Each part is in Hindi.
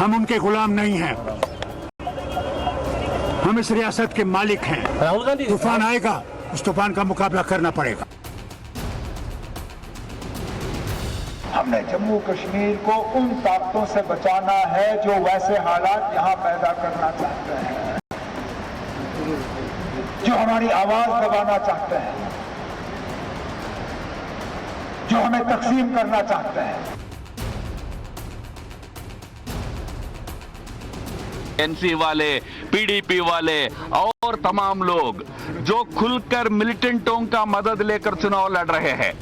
हम उनके गुलाम नहीं हैं, हम इस रियासत के मालिक हैं। राहुल गांधी, तूफान आएगा, उस तूफान का मुकाबला करना पड़ेगा। हमने जम्मू कश्मीर को उन ताकतों से बचाना है जो वैसे हालात यहां पैदा करना चाहते हैं, जो हमारी आवाज दबाना चाहते हैं, जो हमें तकसीम करना चाहते हैं। एनसी वाले, पीडीपी वाले और तमाम लोग जो खुलकर मिलिटेंटों का मदद लेकर चुनाव लड़ रहे हैं।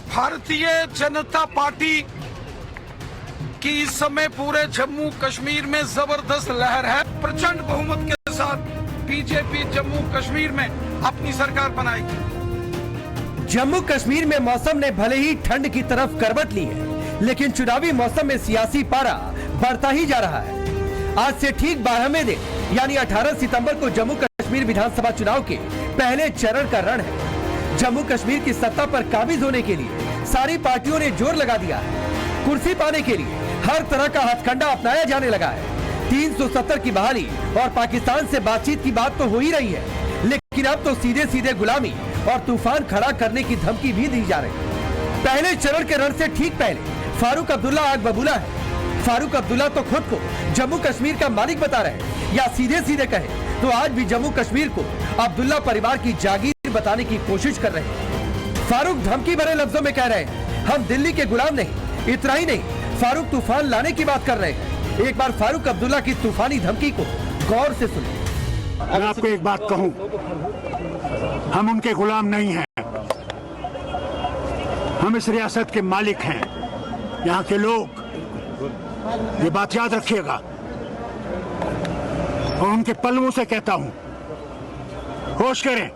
भारतीय जनता पार्टी की इस समय पूरे जम्मू कश्मीर में जबरदस्त लहर है। प्रचंड बहुमत के साथ बीजेपी जम्मू कश्मीर में अपनी सरकार बनाएगी। जम्मू कश्मीर में मौसम ने भले ही ठंड की तरफ करवट ली है, लेकिन चुनावी मौसम में सियासी पारा बढ़ता ही जा रहा है। आज से ठीक 12वें दिन यानी 18 सितंबर को जम्मू कश्मीर विधानसभा चुनाव के पहले चरण का रण है। जम्मू कश्मीर की सत्ता पर काबिज होने के लिए सारी पार्टियों ने जोर लगा दिया है। कुर्सी पाने के लिए हर तरह का हथकंडा अपनाया जाने लगा है। 370 की बहाली और पाकिस्तान से बातचीत की बात तो हो ही रही है, लेकिन अब तो सीधे सीधे गुलामी और तूफान खड़ा करने की धमकी भी दी जा रही है। पहले चरण के रण से ठीक पहले फारूक अब्दुल्ला आग बबूला है। फारूक अब्दुल्ला तो खुद को जम्मू कश्मीर का मालिक बता रहे हैं, या सीधे सीधे कहे तो आज भी जम्मू कश्मीर को अब्दुल्ला परिवार की जागीर बताने की कोशिश कर रहे हैं। फारूक धमकी भरे लफ्जों में कह रहे हैं, हम दिल्ली के गुलाम नहीं। इतना ही नहीं, फारूक तूफान लाने की बात कर रहे हैं। एक बार फारूक अब्दुल्ला की तूफानी धमकी को गौर से सुनिए। मैं आपको एक बात कहूं, हम उनके गुलाम नहीं हैं, हम इस रियासत के मालिक हैं, यहाँ के लोग। ये बात याद रखिएगा और उनके पल्लवों से कहता हूं, होश करें।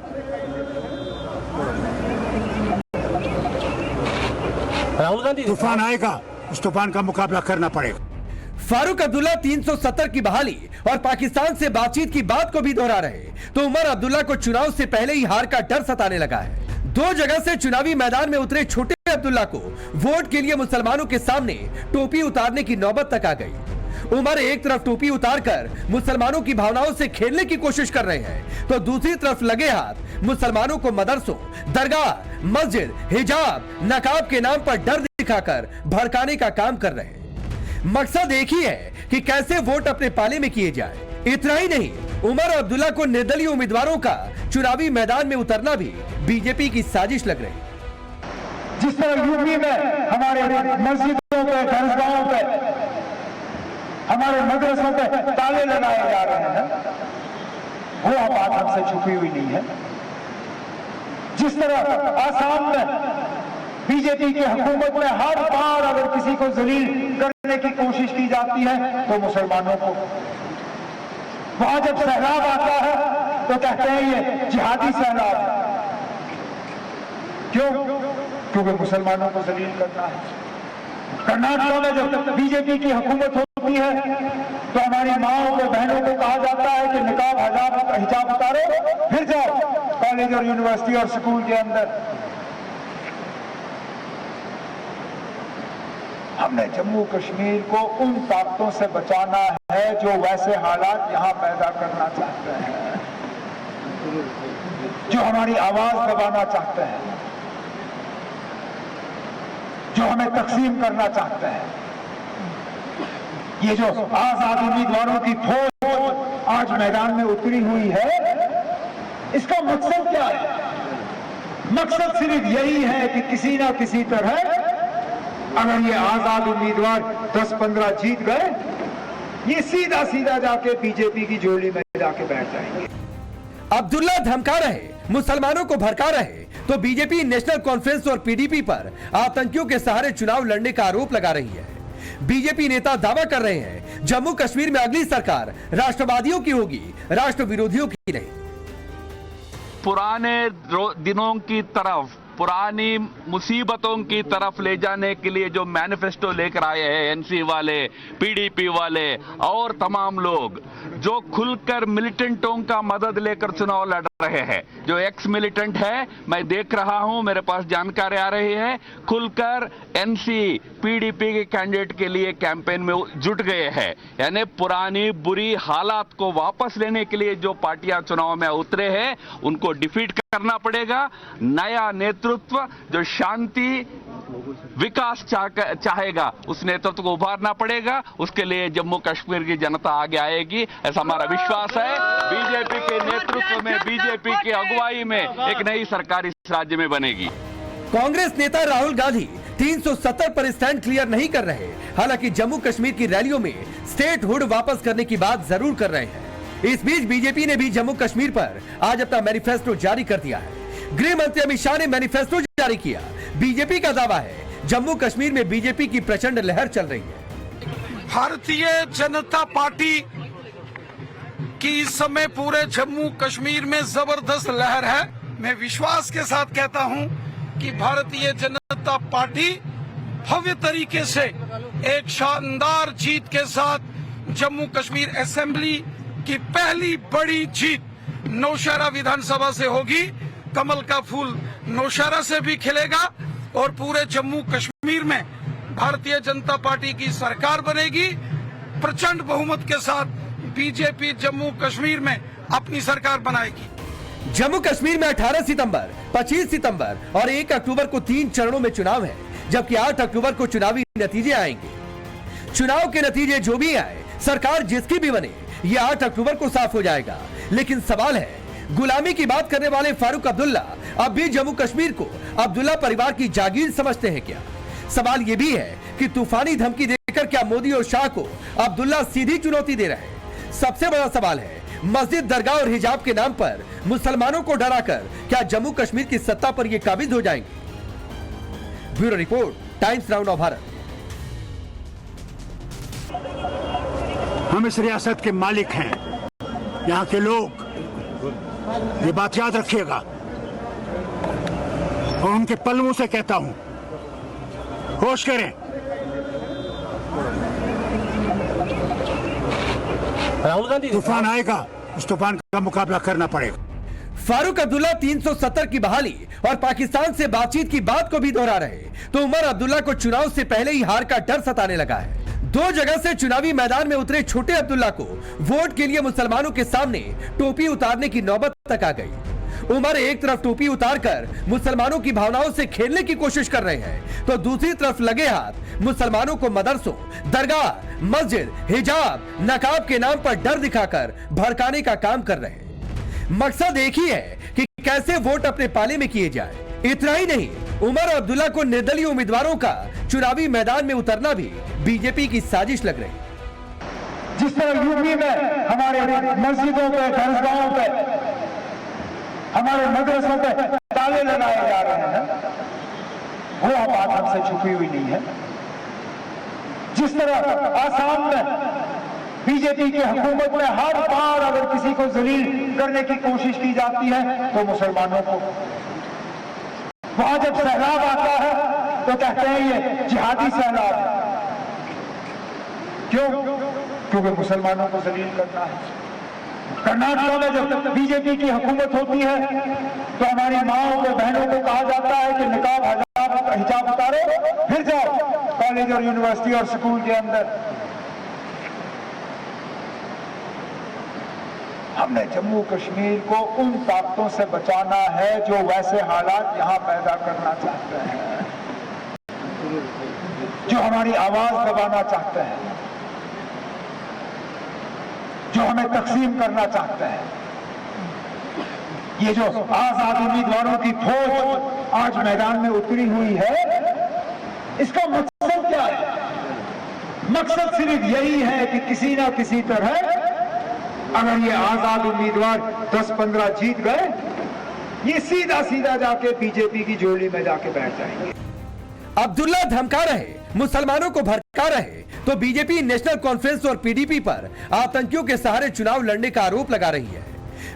राहुल गांधी, तूफान आएगा, उस तूफान का मुकाबला करना पड़ेगा। फारूक अब्दुल्ला 370 की बहाली और पाकिस्तान से बातचीत की बात को भी दोहरा रहे, तो उमर अब्दुल्ला को चुनाव से पहले ही हार का डर सताने लगा है। 2 जगह से चुनावी मैदान में उतरे छोटे अब्दुल्ला को वोट के लिए मुसलमानों के सामने टोपी उतारने की नौबत तक आ गई। उमर एक तरफ टोपी उतारकर मुसलमानों की भावनाओं से खेलने की कोशिश कर रहे हैं, तो दूसरी तरफ लगे हाथ मुसलमानों को मदरसों, दरगाह, मस्जिद, हिजाब, नकाब के नाम पर डर दिखाकर भड़काने का काम कर रहे हैं। मकसद एक ही है कि कैसे वोट अपने पाले में किए जाए। इतना ही नहीं, उमर अब्दुल्ला को निर्दलीय उम्मीदवारों का चुनावी मैदान में उतरना भी बीजेपी की साजिश लग रही। जिस तरह यूपी में हमारे मस्जिदों पे, दरगाहों पे, हमारे मदरसों पे ताले लगाए जा रहे हैं, वो बात हमसे छुपी हुई नहीं है। जिस तरह आसाम में बीजेपी की हुकूमत में हर बार अगर किसी को जलील करने की कोशिश की जाती है तो मुसलमानों को, वहां जब सैलाब आता है तो कहते हैं ये जिहादी सैलाब है। क्यों? क्योंकि मुसलमानों को जलील करना है। कर्नाटक में जब बीजेपी की हुकूमत होती है तो हमारी माओं को, बहनों को कहा जाता है कि निकाब, हिजाब उतारो, फिर जाओ कॉलेज और यूनिवर्सिटी और स्कूल के अंदर। हमने जम्मू कश्मीर को उन ताकतों से बचाना है जो वैसे हालात यहां पैदा करना चाहते हैं, जो हमारी आवाज दबाना चाहते हैं, जो हमें तकसीम करना चाहते हैं। ये जो आजाद उम्मीदवारों की फौज आज मैदान में उतरी हुई है, इसका मकसद क्या है? मकसद सिर्फ यही है कि किसी ना किसी तरह अगर ये आजाद उम्मीदवार 10-15 जीत गए, ये सीधा सीधा जाके बीजेपी की झोली में जाके बैठ जाएंगे। अब्दुल्ला धमका रहे, मुसलमानों को भड़का रहे, तो बीजेपी नेशनल कॉन्फ्रेंस और पीडीपी पर आतंकियों के सहारे चुनाव लड़ने का आरोप लगा रही है। बीजेपी नेता दावा कर रहे हैं, जम्मू कश्मीर में अगली सरकार राष्ट्रवादियों की होगी, राष्ट्र विरोधियों की नहीं। पुराने दिनों की तरफ, पुरानी मुसीबतों की तरफ ले जाने के लिए जो मैनिफेस्टो लेकर आए हैं एनसी वाले, पीडीपी वाले और तमाम लोग जो खुलकर मिलिटेंटों का मदद लेकर चुनाव लड़ रहे हैं। जो एक्स मिलिटेंट है, मैं देख रहा हूं, मेरे पास जानकारी आ रही है, खुलकर एनसी पीडीपी के कैंडिडेट के लिए कैंपेन में जुट गए हैं। यानी पुरानी बुरी हालात को वापस लेने के लिए जो पार्टियां चुनाव में उतरे हैं, उनको डिफीट करना पड़ेगा। नया नेतृत्व जो शांति विकास चाहेगा, उस नेतृत्व को उभारना पड़ेगा। उसके लिए जम्मू कश्मीर की जनता आगे आएगी, ऐसा हमारा विश्वास है। बीजेपी के नेतृत्व में, बीजेपी की अगुवाई में एक नई सरकार इस राज्य में बनेगी। कांग्रेस नेता राहुल गांधी 370 पर स्टैंड क्लियर नहीं कर रहे। हालांकि जम्मू कश्मीर की रैलियों में स्टेट हुड वापस करने की बात जरूर कर रहे हैं। इस बीच बीजेपी ने भी जम्मू कश्मीर पर आज अपना मैनिफेस्टो जारी कर दिया है। गृह मंत्री अमित शाह ने मैनिफेस्टो जारी किया। बीजेपी का दावा है जम्मू कश्मीर में बीजेपी की प्रचंड लहर चल रही है। भारतीय जनता पार्टी की इस समय पूरे जम्मू कश्मीर में जबरदस्त लहर है। मैं विश्वास के साथ कहता हूं कि भारतीय जनता पार्टी भव्य तरीके से एक शानदार जीत के साथ जम्मू कश्मीर असेंबली की पहली बड़ी जीत नौशहरा विधानसभा से होगी। कमल का फूल नौशहरा से भी खिलेगा और पूरे जम्मू कश्मीर में भारतीय जनता पार्टी की सरकार बनेगी। प्रचंड बहुमत के साथ बीजेपी जम्मू कश्मीर में अपनी सरकार बनाएगी। जम्मू कश्मीर में 18 सितंबर, 25 सितंबर और 1 अक्टूबर को 3 चरणों में चुनाव है, जबकि 8 अक्टूबर को चुनावी नतीजे आएंगे। चुनाव के नतीजे जो भी आए, सरकार जिसकी भी बने, ये 8 अक्टूबर को साफ हो जाएगा। लेकिन सवाल है, गुलामी की बात करने वाले फारूक अब्दुल्ला अब भी जम्मू कश्मीर को अब्दुल्ला परिवार की जागीर समझते हैं क्या? सवाल ये भी है कि तूफानी धमकी देकर क्या मोदी और शाह को अब्दुल्ला सीधी चुनौती दे रहे हैं? सबसे बड़ा सवाल है, मस्जिद, दरगाह और हिजाब के नाम पर मुसलमानों को डराकर क्या जम्मू कश्मीर की सत्ता पर ये काबिज हो जाएंगे? Bureau report, times now of Bharat. हम इस रियासत के मालिक हैं, यहाँ के लोग, ये बात याद रखिएगा। और उनके पल्लवों से कहता हूं, होश करें। राहुल गांधी, तूफान आएगा, उस तूफान का मुकाबला करना पड़ेगा। फारूक अब्दुल्ला 370 की बहाली और पाकिस्तान से बातचीत की बात को भी दोहरा रहे, तो उमर अब्दुल्ला को चुनाव से पहले ही हार का डर सताने लगा है। 2 जगह से चुनावी मैदान में उतरे छोटे अब्दुल्ला को वोट के लिए मुसलमानों के सामने टोपी उतारने की नौबत तक आ गई। उमर एक तरफ टोपी उतारकर मुसलमानों की भावनाओं से खेलने की कोशिश कर रहे हैं, तो दूसरी तरफ लगे हाथ मुसलमानों को मदरसों, दरगाह, मस्जिद, हिजाब, नकाब के नाम पर डर दिखाकर भड़काने का काम कर रहे हैं। मकसद एक ही है कि कैसे वोट अपने पाले में किए जाए। इतना ही नहीं, उमर अब्दुल्ला को निर्दलीय उम्मीदवारों का चुनावी मैदान में उतरना भी बीजेपी की साजिश लग रही। जिस तरह यूपी में हमारे मस्जिदों पे, दरगाहों पे, हमारे मदरसों पे ताले लगाए जा रहे हैं, वो बात हमसे छुपी हुई नहीं है। जिस तरह आसाम में बीजेपी की हुकूमत में हर बार अगर किसी को जलील करने की कोशिश की जाती है तो मुसलमानों को, वहां जब सैलाब आता है तो कहते हैं ये जिहादी सैलाब है। क्यों? क्योंकि मुसलमानों को जलील करना है। कर्नाटक में जब बीजेपी की हुकूमत होती है तो हमारी माओ को, बहनों को कहा जाता है कि निकाब, हिजाब उतारो, फिर जाओ कॉलेज और यूनिवर्सिटी और स्कूल के अंदर। हमने जम्मू कश्मीर को उन ताकतों से बचाना है जो वैसे हालात यहां पैदा करना चाहते हैं, जो हमारी आवाज दबाना चाहते हैं, जो हमें तकसीम करना चाहते हैं। ये जो आजाद उम्मीदवारों की फौज आज मैदान में उतरी हुई है, इसका मकसद क्या है? मकसद सिर्फ यही है कि किसी ना किसी तरह अगर ये आजाद उम्मीदवार 10-15 जीत गए, ये सीधा सीधा जाके बीजेपी की झोली में जाके बैठ जाएंगे। अब्दुल्ला धमका रहे, मुसलमानों को भड़का रहे, तो बीजेपी नेशनल कॉन्फ्रेंस और पीडीपी पर आतंकियों के सहारे चुनाव लड़ने का आरोप लगा रही है।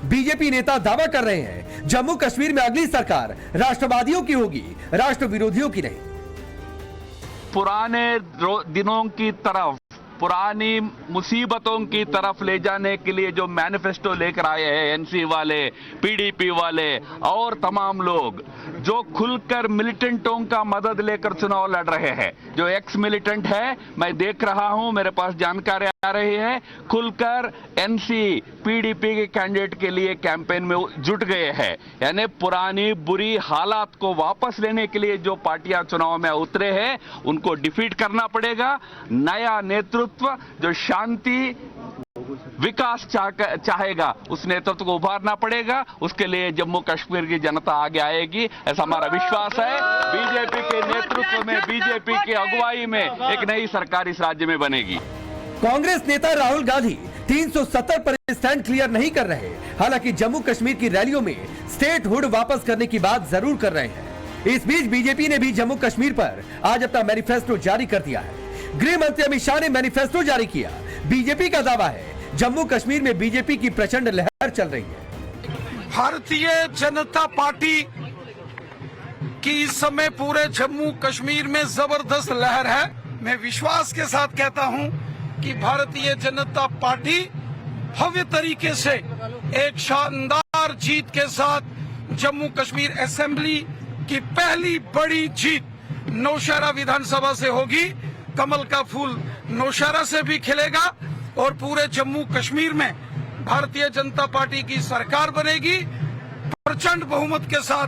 बीजेपी नेता दावा कर रहे हैं जम्मू कश्मीर में अगली सरकार राष्ट्रवादियों की होगी, राष्ट्र विरोधियों की नहीं। पुराने दिनों की तरफ पुरानी मुसीबतों की तरफ ले जाने के लिए जो मैनिफेस्टो लेकर आए हैं एनसी वाले, पीडीपी वाले और तमाम लोग जो खुलकर मिलिटेंटों का मदद लेकर चुनाव लड़ रहे हैं, जो एक्स मिलिटेंट है, मैं देख रहा हूं, मेरे पास जानकारी आ रही है, खुलकर एनसी पीडीपी के कैंडिडेट के लिए कैंपेन में जुट गए हैं। यानी पुरानी बुरी हालात को वापस लेने के लिए जो पार्टियां चुनाव में उतरे हैं उनको डिफीट करना पड़ेगा। नया नेतृत्व जो शांति विकास चाहेगा उस नेतृत्व को उभारना पड़ेगा। उसके लिए जम्मू कश्मीर की जनता आगे आएगी, ऐसा हमारा विश्वास है। बीजेपी के नेतृत्व में, बीजेपी की अगुवाई में एक नई सरकार इस राज्य में बनेगी। कांग्रेस नेता राहुल गांधी 370 पर स्टैंड क्लियर नहीं कर रहे, हालांकि जम्मू कश्मीर की रैलियों में स्टेट हुड वापस करने की बात जरूर कर रहे हैं। इस बीच बीजेपी ने भी जम्मू कश्मीर पर आज अपना मैनिफेस्टो जारी कर दिया है। गृह मंत्री अमित शाह ने मैनिफेस्टो जारी किया। बीजेपी का दावा है जम्मू कश्मीर में बीजेपी की प्रचंड लहर चल रही है। भारतीय जनता पार्टी की इस समय पूरे जम्मू कश्मीर में जबरदस्त लहर है। मैं विश्वास के साथ कहता हूं कि भारतीय जनता पार्टी भव्य तरीके से एक शानदार जीत के साथ जम्मू कश्मीर असेंबली की पहली बड़ी जीत नौशहरा विधानसभा से होगी। कमल का फूल नौशहरा से भी खिलेगा और पूरे जम्मू कश्मीर में भारतीय जनता पार्टी की सरकार बनेगी। प्रचंड बहुमत के साथ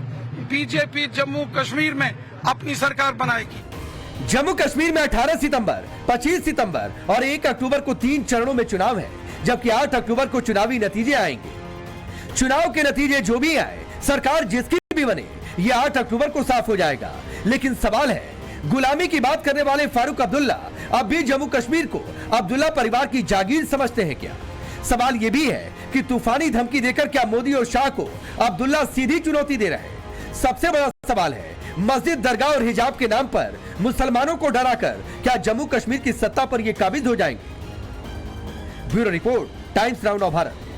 बीजेपी जम्मू कश्मीर में अपनी सरकार बनाएगी। जम्मू कश्मीर में 18 सितंबर, 25 सितंबर और 1 अक्टूबर को 3 चरणों में चुनाव है, जबकि 8 अक्टूबर को चुनावी नतीजे आएंगे। चुनाव के नतीजे जो भी आए, सरकार जिसकी भी बने, ये 8 अक्टूबर को साफ हो जाएगा। लेकिन सवाल है, गुलामी की बात करने वाले फारूक अब्दुल्ला अब भी जम्मू कश्मीर को अब्दुल्ला परिवार की जागीर समझते हैं क्या? सवाल ये भी है कि तूफानी धमकी देकर क्या मोदी और शाह को अब्दुल्ला सीधी चुनौती दे रहे हैं? सबसे बड़ा सवाल है, मस्जिद, दरगाह और हिजाब के नाम पर मुसलमानों को डराकर क्या जम्मू कश्मीर की सत्ता पर ये काबिज हो जाएंगे? Bureau report, times now Bharat.